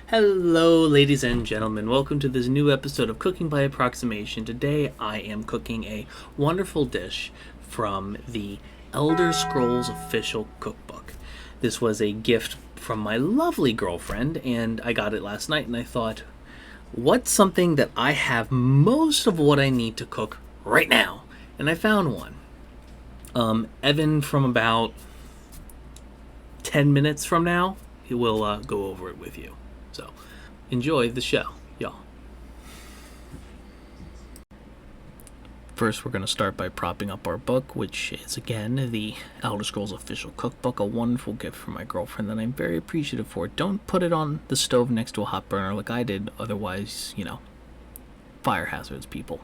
Hello, ladies and gentlemen. Welcome to this new episode of Cooking by Approximation. Today I am cooking a wonderful dish from the Elder Scrolls official cookbook. This was a gift from my lovely girlfriend, and I got it last night, and I thought, what's something that I have most of what I need to cook right now? And I found one. Evan, from about 10 minutes from now, he will go over it with you. So, enjoy the show, y'all. First, we're going to start by propping up our book, which is, again, the Elder Scrolls official cookbook, a wonderful gift from my girlfriend that I'm very appreciative for. Don't put it on the stove next to a hot burner like I did, otherwise, fire hazards, people.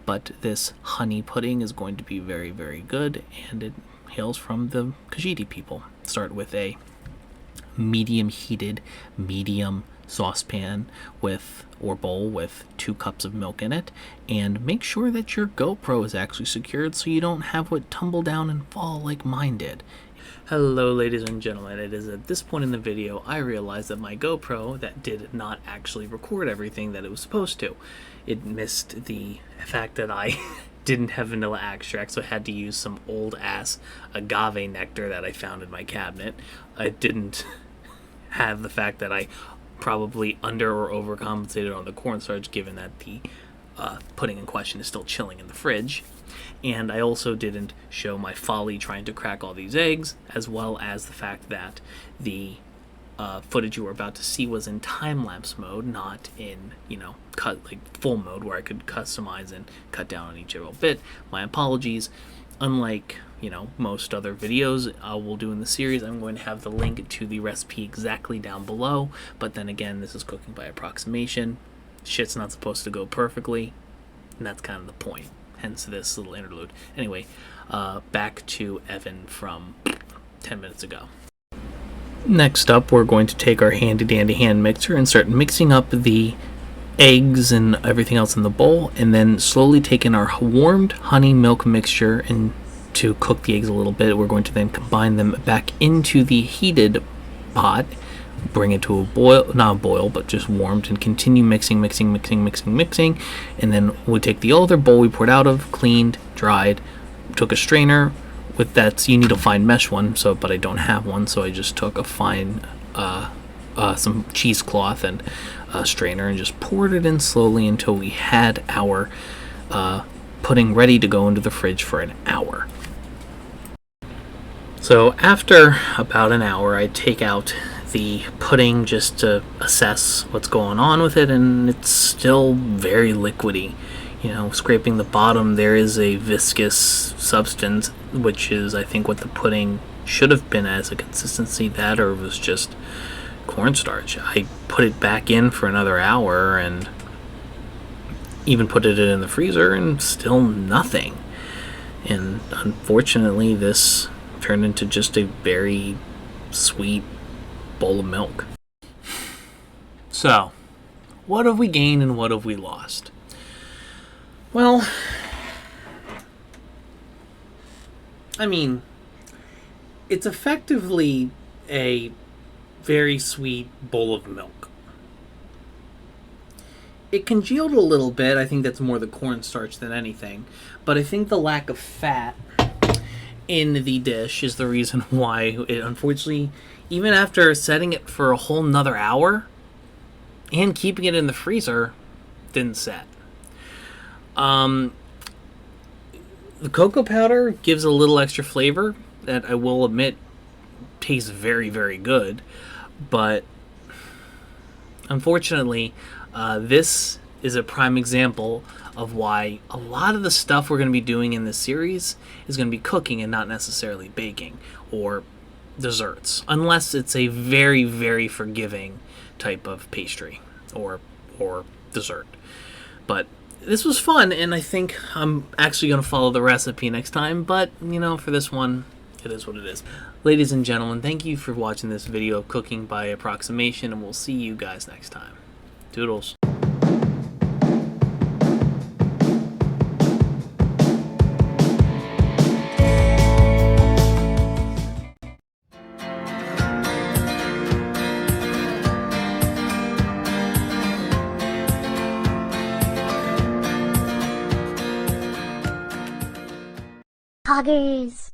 But this honey pudding is going to be very, very good, and it hails from the Khajiit people. Start with a medium heated saucepan or bowl with 2 cups of milk in it, and make sure that your GoPro is actually secured so you don't have what tumble down and fall like mine did. Hello, ladies and gentlemen. It is at this point in the video I realized that my GoPro that did not actually record everything that it was supposed to. It missed the fact that I didn't have vanilla extract, so I had to use some old ass agave nectar that I found in my cabinet. I didn't have the fact that I probably under or overcompensated on the cornstarch, given that the pudding in question is still chilling in the fridge. And I also didn't show my folly trying to crack all these eggs, as well as the fact that the footage you were about to see was in time-lapse mode, not in, full mode where I could customize and cut down on each little bit. My apologies. Unlike, most other videos I will do in the series, I'm going to have the link to the recipe exactly down below. But then again, this is cooking by approximation. Shit's not supposed to go perfectly, and that's kind of the point. Hence this little interlude. Anyway, back to Evan from 10 minutes ago. Next up, we're going to take our handy-dandy hand mixer and start mixing up the eggs and everything else in the bowl, and then slowly take in our warmed honey milk mixture and to cook the eggs a little bit. We're going to then combine them back into the heated pot, bring it to a boil, not a boil, but just warmed, and continue mixing, and then we take the other bowl we poured out of, cleaned, dried, took a strainer. With that, you need a fine mesh one, but I don't have one, so I just took a fine some cheesecloth and a strainer and just poured it in slowly until we had our pudding ready to go into the fridge for an hour. So after about an hour, I take out the pudding just to assess what's going on with it, and it's still very liquidy. Scraping the bottom, there is a viscous substance, which is, I think, what the pudding should have been as a consistency. That, or it was just cornstarch. I put it back in for another hour and even put it in the freezer, and still nothing. And unfortunately, this turned into just a very sweet bowl of milk. So, what have we gained and what have we lost? Well, it's effectively a very sweet bowl of milk. It congealed a little bit. I think that's more the cornstarch than anything. But I think the lack of fat in the dish is the reason why it, unfortunately, even after setting it for a whole nother hour and keeping it in the freezer, didn't set. The cocoa powder gives a little extra flavor that I will admit tastes very, very good, but unfortunately, this is a prime example of why a lot of the stuff we're going to be doing in this series is going to be cooking and not necessarily baking or desserts, unless it's a very, very forgiving type of pastry or dessert. But this was fun, and I think I'm actually going to follow the recipe next time, but, for this one, it is what it is. Ladies and gentlemen, thank you for watching this video of Cooking by Approximation, and we'll see you guys next time. Toodles. poggers.